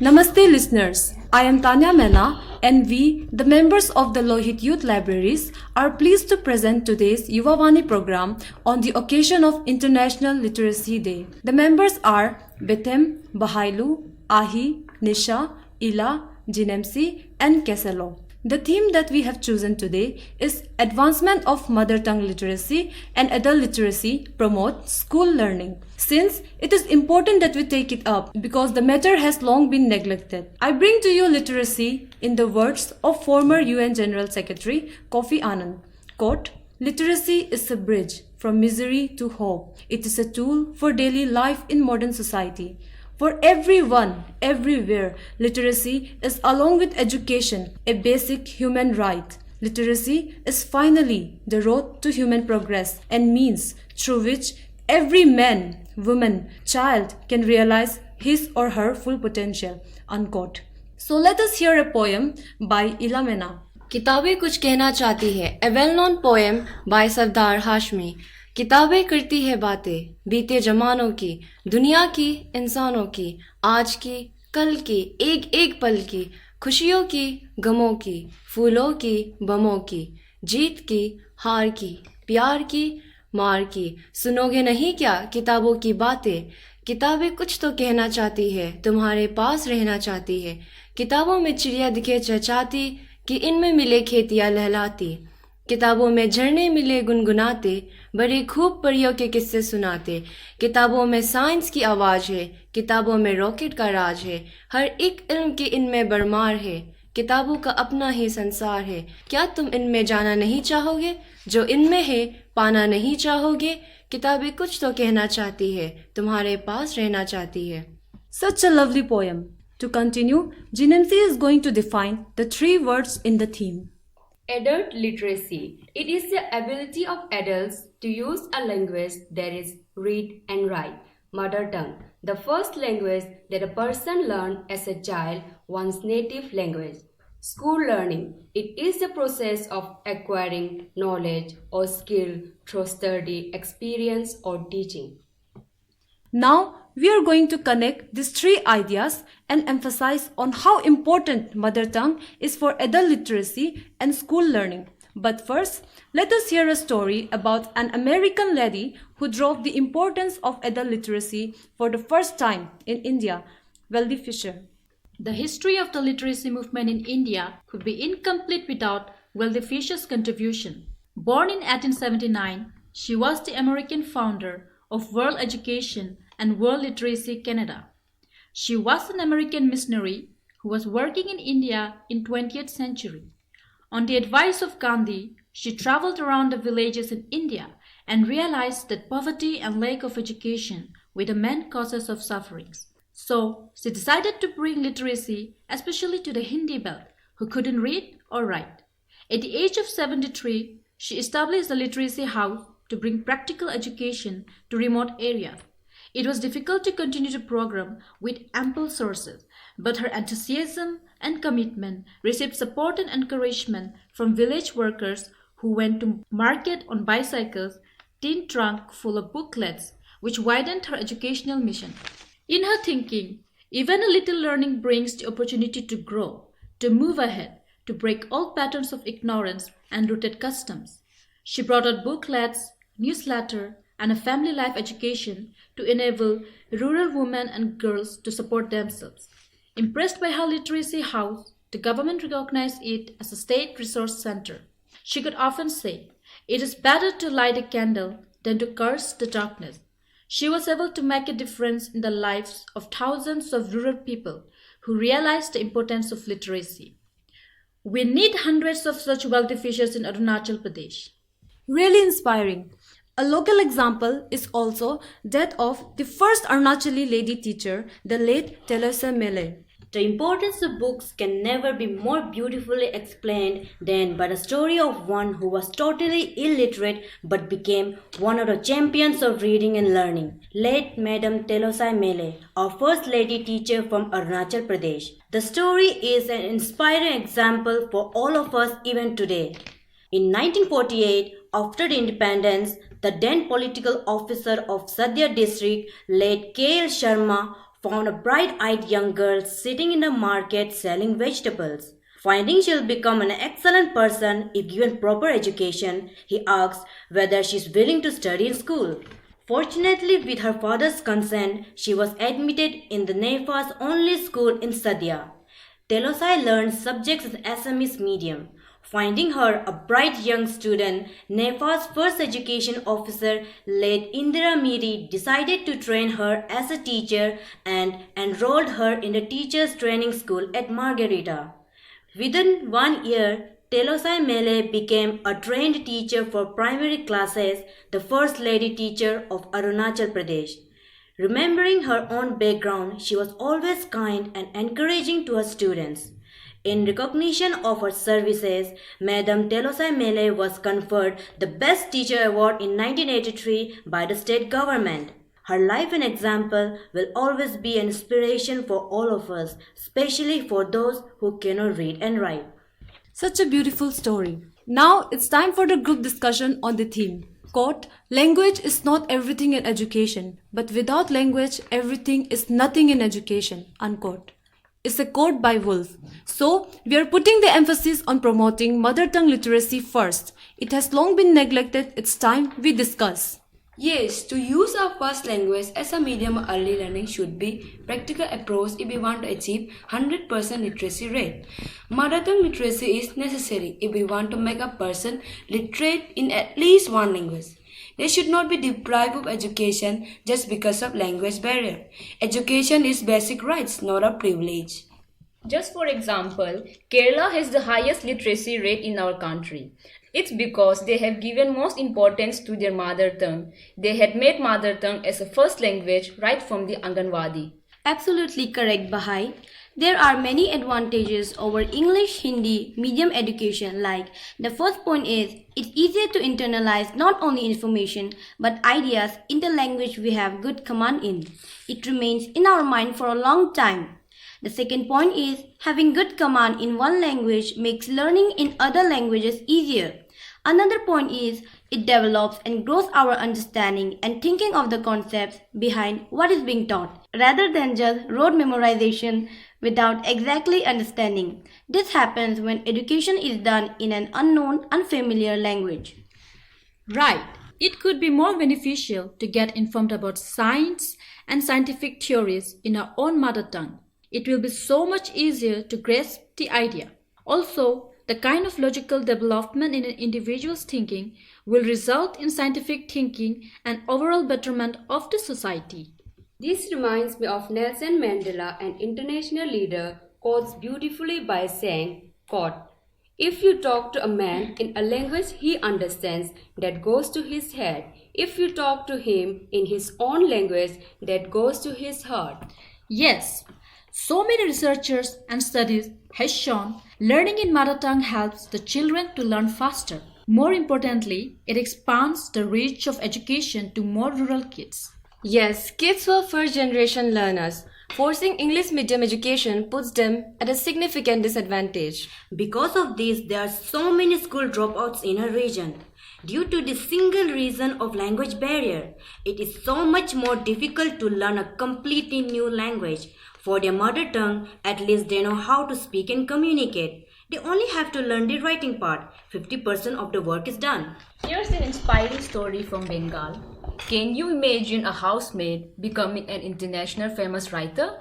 Namaste listeners, I am Tanya Mena and we, the members of the Lohit Youth Libraries, are pleased to present today's Yuvavani program on the occasion of International Literacy Day. The members are Bethem, Bahailu, Ahi, Nisha, Ila, Jinemsi and Keselo. The theme that we have chosen today is Advancement of Mother Tongue Literacy and Adult Literacy Promote School Learning. Since it is important that we take it up because the matter has long been neglected. I bring to you literacy in the words of former UN General Secretary Kofi Annan. Quote, "Literacy is a bridge from misery to hope. It is a tool for daily life in modern society. For everyone, everywhere, literacy is, along with education, a basic human right. Literacy is finally the road to human progress and means through which every man, woman, child can realize his or her full potential." Unquote. So let us hear a poem by Ilamena. किताबें कुछ कहना चाहती है, a well-known poem by सरदार हाशमी. किताबें करती है बातें बीते जमानों की, दुनिया की, इंसानों की, आज की, कल की, एक एक पल की, खुशियों की, गमों की, फूलों की, बमों की, जीत की, हार की, प्यार की, मार की. सुनोगे नहीं क्या किताबों की बातें? किताबें कुछ तो कहना चाहती है, तुम्हारे पास रहना चाहती है. किताबों में चिड़िया दिखे चहचहाती कि इनमें मिले खेतियाँ लहलाती. किताबों में झरने मिले गुनगुनाते, बड़े खूब परियों के किस्से सुनाते. किताबों में साइंस की आवाज़ है, किताबों में रॉकेट का राज है. हर एक इल्म की इनमें बरमार है, किताबों का अपना ही संसार है. क्या तुम इनमें जाना नहीं चाहोगे? जो इनमें है पाना नहीं चाहोगे? किताबें कुछ तो कहना चाहती है, तुम्हारे पास रहना चाहती है. Such a lovely poem. To continue, Jinemsi is going to define the three words in the theme. Adult literacy. It is the ability of adults to use a language that is read and write. Mother tongue. The first language that a person learns as a child, one's native language. School learning. It is the process of acquiring knowledge or skill through study, experience or teaching. Now, we are going to connect these three ideas and emphasize on how important mother tongue is for adult literacy and school learning. But first, let us hear a story about an American lady who drove the importance of adult literacy for the first time in India, Weldie Fisher. The history of the literacy movement in India could be incomplete without Weldie Fisher's contribution. Born in 1879, she was the American founder of World Education and World Literacy Canada. She was an American missionary who was working in India in 20th century. On the advice of Gandhi, she traveled around the villages in India and realized that poverty and lack of education were the main causes of sufferings. So, she decided to bring literacy, especially to the Hindi belt, who couldn't read or write. At the age of 73, she established the Literacy House to bring practical education to remote areas. It was difficult to continue the program with ample sources, but her enthusiasm and commitment received support and encouragement from village workers who went to market on bicycles, tin trunk full of booklets, which widened her educational mission. In her thinking, even a little learning brings the opportunity to grow, to move ahead, to break old patterns of ignorance and rooted customs. She brought out booklets, newsletter, and a family life education to enable rural women and girls to support themselves. Impressed by her literacy house, the government recognized it as a state resource center. She could often say, "It is better to light a candle than to curse the darkness." She was able to make a difference in the lives of thousands of rural people who realized the importance of literacy. We need hundreds of such Weldie Fishers in Arunachal Pradesh. Really inspiring. A local example is also that of the first Arunachali lady teacher, the late Telesa Mele. The importance of books can never be more beautifully explained than by the story of one who was totally illiterate but became one of the champions of reading and learning. Late Madam Telosai Mele, our first lady teacher from Arunachal Pradesh. The story is an inspiring example for all of us even today. In 1948, after the independence, the then political officer of Sadya district, late K.L. Sharma, found a bright-eyed young girl sitting in a market selling vegetables. Finding she'll become an excellent person if given proper education, he asks whether she's willing to study in school. Fortunately, with her father's consent, she was admitted in the NEFA's only school in Sadia. Telosai learned subjects in Assamese medium. Finding her a bright young student, NEFA's first education officer, late Indira Miri, decided to train her as a teacher and enrolled her in the teacher's training school at Margarita. Within 1 year, Telosai Mele became a trained teacher for primary classes, the first lady teacher of Arunachal Pradesh. Remembering her own background, she was always kind and encouraging to her students. In recognition of her services, Madam Telosai Mele was conferred the Best Teacher Award in 1983 by the state government. Her life and example will always be an inspiration for all of us, especially for those who cannot read and write. Such a beautiful story. Now it's time for the group discussion on the theme. Quote, language is not everything in education, but without language, everything is nothing in education. Unquote. It's a quote by Woolf. So, we are putting the emphasis on promoting mother tongue literacy first. It has long been neglected. It's time we discuss. Yes, to use our first language as a medium of early learning should be practical approach if we want to achieve 100% literacy rate. Mother tongue literacy is necessary if we want to make a person literate in at least one language. They should not be deprived of education just because of language barrier. Education is basic rights, not a privilege. Just for example, Kerala has the highest literacy rate in our country. It's because they have given most importance to their mother tongue. They had made mother tongue as a first language right from the Anganwadi. Absolutely correct, Bahai. There are many advantages over English Hindi medium education. Like, the first point is, it's easier to internalize not only information but ideas in the language we have good command in. It remains in our mind for a long time. The second point is, having good command in one language makes learning in other languages easier. Another point is, it develops and grows our understanding and thinking of the concepts behind what is being taught, rather than just rote memorization without exactly understanding. This happens when education is done in an unknown, unfamiliar language. Right. It could be more beneficial to get informed about science and scientific theories in our own mother tongue. It will be so much easier to grasp the idea. Also, the kind of logical development in an individual's thinking will result in scientific thinking and overall betterment of the society. This reminds me of Nelson Mandela, an international leader, quotes beautifully by saying, quote, if you talk to a man in a language he understands, that goes to his head. If you talk to him in his own language, that goes to his heart. Yes, so many researchers and studies has shown learning in mother tongue helps the children to learn faster. More importantly, it expands the reach of education to more rural kids. Yes, kids were first-generation learners. Forcing English medium education puts them at a significant disadvantage. Because of this, there are so many school dropouts in our region. Due to the single reason of language barrier, it is so much more difficult to learn a completely new language. For their mother tongue, at least they know how to speak and communicate. They only have to learn the writing part. 50% of the work is done. Here's an inspiring story from Bengal. Can you imagine a housemaid becoming an international famous writer?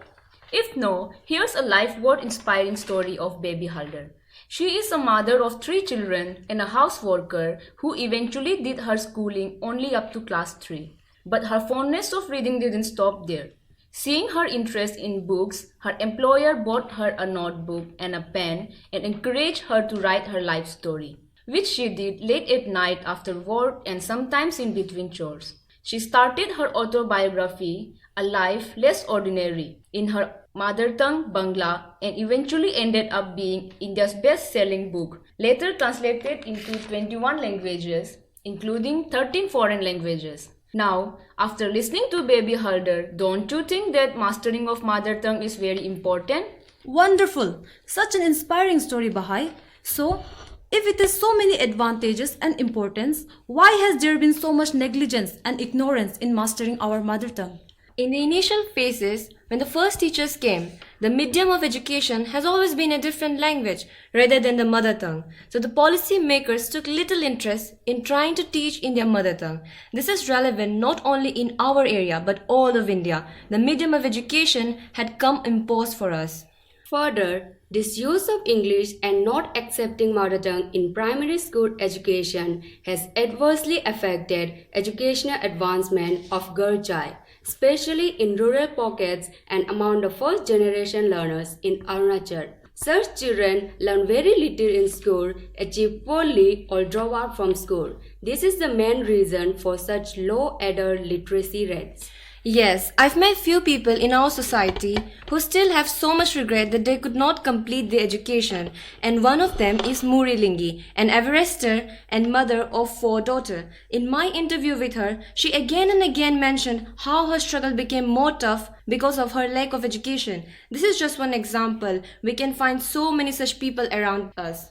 If no, here's a life-worth inspiring story of Baby Halder. She is a mother of 3 children and a house worker who eventually did her schooling only up to class 3. But her fondness of reading didn't stop there. Seeing her interest in books, her employer bought her a notebook and a pen and encouraged her to write her life story, which she did late at night after work and sometimes in between chores. She started her autobiography, A Life Less Ordinary, in her mother tongue Bangla and eventually ended up being India's best-selling book, later translated into 21 languages, including 13 foreign languages. Now, after listening to Baby Halder, don't you think that mastering of mother tongue is very important? Wonderful! Such an inspiring story, Bahai. So, if it has so many advantages and importance, why has there been so much negligence and ignorance in mastering our mother tongue? In the initial phases, when the first teachers came, the medium of education has always been a different language rather than the mother tongue. So the policy makers took little interest in trying to teach in their mother tongue. This is relevant not only in our area but all of India. The medium of education had come imposed for us. Further, disuse of English and not accepting mother tongue in primary school education has adversely affected educational advancement of girl child, especially in rural pockets and among the first generation learners in Arunachal. Such children learn very little in school, achieve poorly or drop out from school. This is the main reason for such low adult literacy rates. Yes, I've met few people in our society who still have so much regret that they could not complete their education, and one of them is Muri Lingi, an Everester and mother of 4 daughters. In my interview with her, she again and again mentioned how her struggle became more tough because of her lack of education. This is just one example. We can find so many such people around us.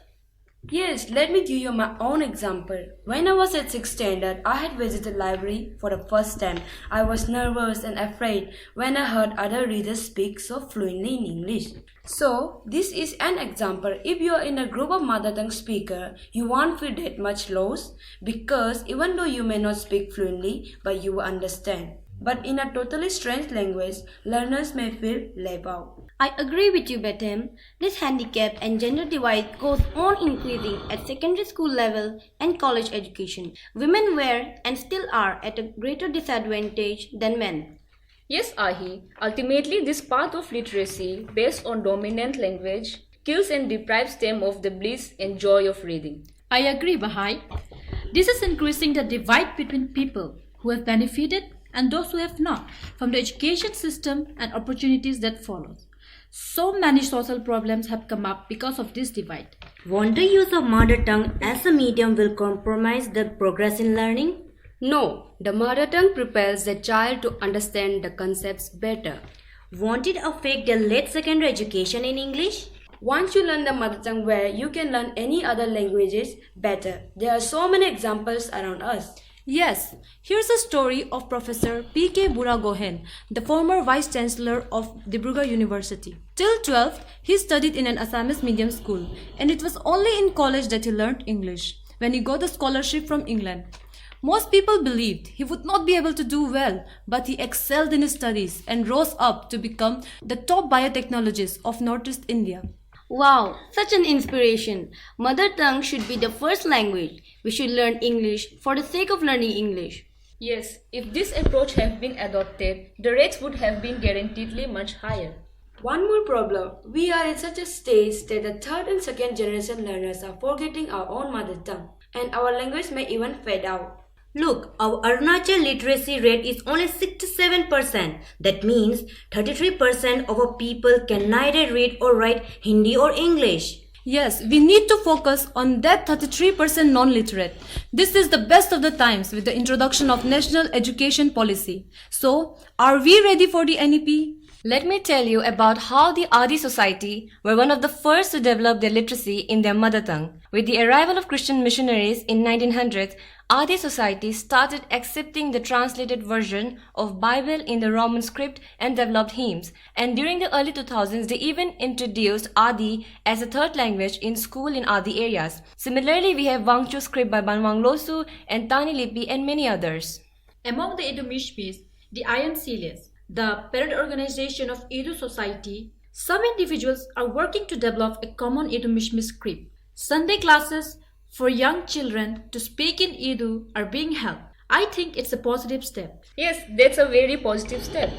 Yes, let me give you my own example. When I was at 6th standard, I had visited library for the first time. I was nervous and afraid when I heard other readers speak so fluently in English. So, this is an example. If you are in a group of mother tongue speaker, you won't feel that much lost because even though you may not speak fluently, but you will understand. But in a totally strange language, learners may feel left out. I agree with you, Betem. This handicap and gender divide goes on increasing at secondary school level and college education. Women were and still are at a greater disadvantage than men. Yes, Ahi. Ultimately, this path of literacy, based on dominant language, kills and deprives them of the bliss and joy of reading. I agree, Bahai. This is increasing the divide between people who have benefited and those who have not from the education system and opportunities that follow. So many social problems have come up because of this divide. Won't the use of mother tongue as a medium will compromise the progress in learning? No, the mother tongue prepares the child to understand the concepts better. Won't it affect their late secondary education in English? Once you learn the mother tongue well, you can learn any other languages better. There are so many examples around us. Yes, here's a story of Professor P.K. Buragohen, the former Vice Chancellor of Dibrugarh University. Till 12th, he studied in an Assamese medium school, and it was only in college that he learned English, when he got a scholarship from England. Most people believed he would not be able to do well, but he excelled in his studies and rose up to become the top biotechnologist of Northeast India. Wow, such an inspiration. Mother tongue should be the first language. We should learn English for the sake of learning English. Yes, if this approach had been adopted, the rates would have been guaranteedly much higher. One more problem. We are in such a stage that the third and second generation learners are forgetting our own mother tongue, and our language may even fade out. Look, our Arunachal literacy rate is only 67%. That means 33% of our people can neither read or write Hindi or English. Yes, we need to focus on that 33% non-literate. This is the best of the times with the introduction of National Education Policy. So, are we ready for the NEP? Let me tell you about how the Adi Society were one of the first to develop their literacy in their mother tongue. With the arrival of Christian missionaries in 1900s, Adi Society started accepting the translated version of Bible in the Roman script and developed hymns. And during the early 2000s, they even introduced Adi as a third language in school in Adi areas. Similarly, we have Wangchu script by Banwang Losu and Tani Lipi and many others. Among the Edu Mishmis, the Iron Seals, the parent organization of Edu Society, some individuals are working to develop a common Edu Mishmis script. Sunday classes for young children to speak in Edu are being held. I think it's a positive step. Yes, that's a very positive step.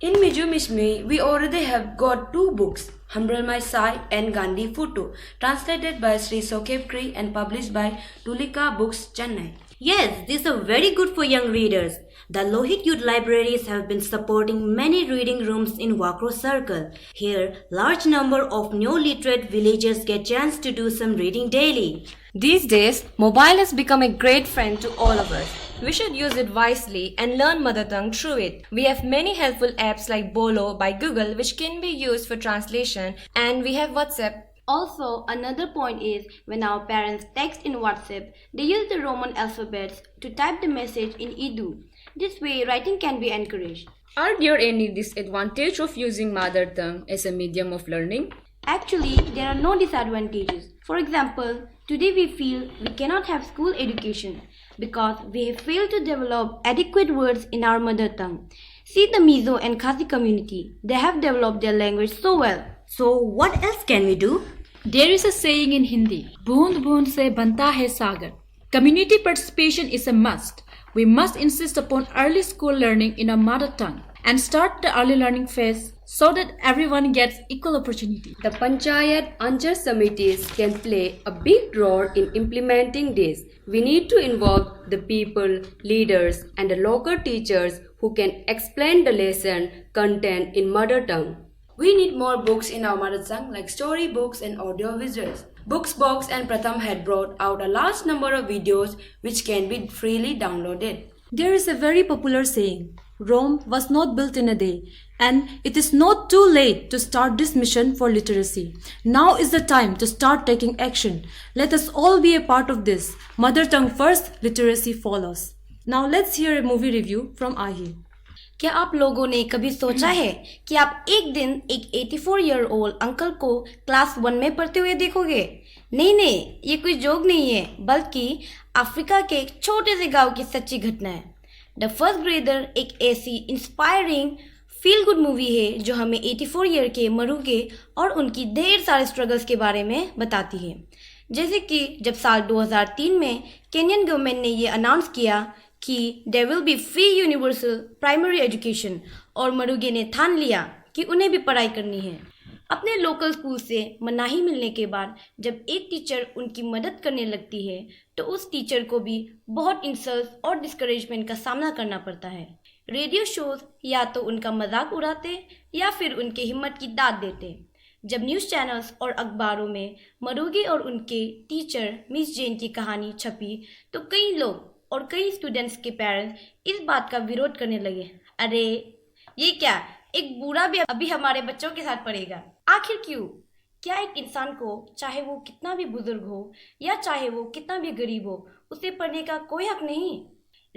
In Miju Mishmi, we already have got 2 books, Humble My Sai and Gandhi Futu, translated by Sri Sokeb Kri and published by Tulika Books, Chennai. Yes, these are very good for young readers. The Lohit Youth Libraries have been supporting many reading rooms in Wakro Circle. Here, large number of new literate villagers get chance to do some reading daily. These days, mobile has become a great friend to all of us. We should use it wisely and learn mother tongue through it. We have many helpful apps like Bolo by Google which can be used for translation, and we have WhatsApp. Also, another point is when our parents text in WhatsApp, they use the Roman alphabets to type the message in Edu. This way, writing can be encouraged. Are there any disadvantage of using mother tongue as a medium of learning? Actually, there are no disadvantages. For example, today we feel we cannot have school education because we have failed to develop adequate words in our mother tongue. See the Mizo and Khasi community. They have developed their language so well. So, what else can we do? There is a saying in Hindi, "Bhoond bhoond se banta hai sagar." Community participation is a must. We must insist upon early school learning in our mother tongue and start the early learning phase so that everyone gets equal opportunity. The Panchayat Anchal Committees can play a big role in implementing this. We need to involve the people, leaders, and the local teachers who can explain the lesson content in mother tongue. We need more books in our mother tongue like story books and audio visuals. Booksbox and Pratham had brought out a large number of videos which can be freely downloaded. There is a very popular saying, Rome was not built in a day, and it is not too late to start this mission for literacy. Now is the time to start taking action. Let us all be a part of this. Mother tongue first, literacy follows. Now let's hear a movie review from Ahi. क्या आप लोगों ने कभी सोचा है कि आप एक दिन एक 84 ईयर ओल्ड अंकल को क्लास 1 में पढ़ते हुए देखोगे? नहीं, ये कोई जोक नहीं है, बल्कि अफ्रीका के एक छोटे से गांव की सच्ची घटना है। द फर्स्ट ग्रेडर एक ऐसी इंस्पायरिंग फील गुड मूवी है जो हमें 84 ईयर के मरूगे और उनकी ढेर सारे स्ट्रगल्स के बारे में बताती है। जैसे कि जब साल 2003 में केनियन गवर्नमेंट ने ये अनाउंस किया कि there will be free universal primary education और मरूगे ने ठान लिया कि उन्हें भी पढ़ाई करनी है। अपने लोकल स्कूल से मनाही मिलने के बाद जब एक टीचर उनकी मदद करने लगती है तो उस टीचर को भी बहुत इंसल्ट और डिस्करेजमेंट का सामना करना पड़ता है। रेडियो शोज या तो उनका मजाक उड़ाते या फिर उनके हिम्मत की दाद देते। जब न्यूज़ चैनल्स और अखबारों में मरूगे और उनके टीचर मिस जेन की कहानी छपी तो कई लोग और कई स्टूडेंट्स के पेरेंट्स इस बात का विरोध करने लगे, अरे ये क्या, एक बूढ़ा भी अभी हमारे बच्चों के साथ पढ़ेगा? आखिर क्यों? क्या एक इंसान को चाहे वो कितना भी बुजुर्ग हो या चाहे वो कितना भी गरीब हो उसे पढ़ने का कोई हक नहीं?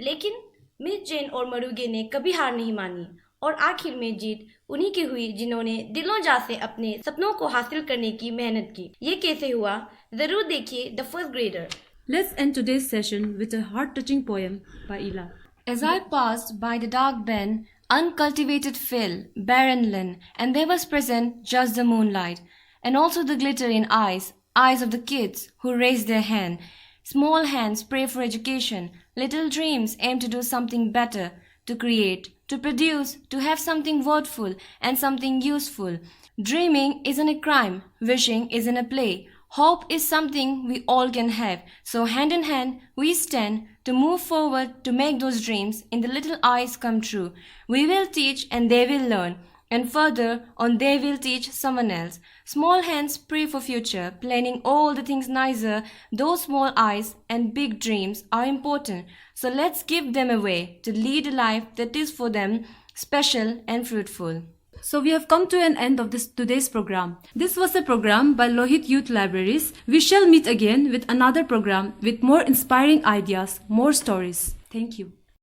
लेकिन मिस जेन और मरूगे ने कभी हार नहीं मानी और आखिर में जीत उन्हीं की हुई जिन्होंने दिलों जान से अपने सपनों को हासिल करने की मेहनत की। ये कैसे हुआ, जरूर देखिए the first grader. Let's end today's session with a heart-touching poem by Ila. As I passed by the dark ben, uncultivated field, barren land, and there was present just the moonlight, and also the glitter in eyes of the kids who raised their hand. Small hands pray for education, little dreams aim to do something better, to create, to produce, to have something worthful and something useful. Dreaming isn't a crime, wishing isn't a play. Hope is something we all can have. So hand in hand, we stand to move forward to make those dreams in the little eyes come true. We will teach and they will learn. And further on they will teach someone else. Small hands pray for future, planning all the things nicer. Those small eyes and big dreams are important. So let's give them a way to lead a life that is for them special and fruitful. So we have come to an end of today's program. This was a program by Lohit Youth Libraries. We shall meet again with another program with more inspiring ideas, more stories. Thank you.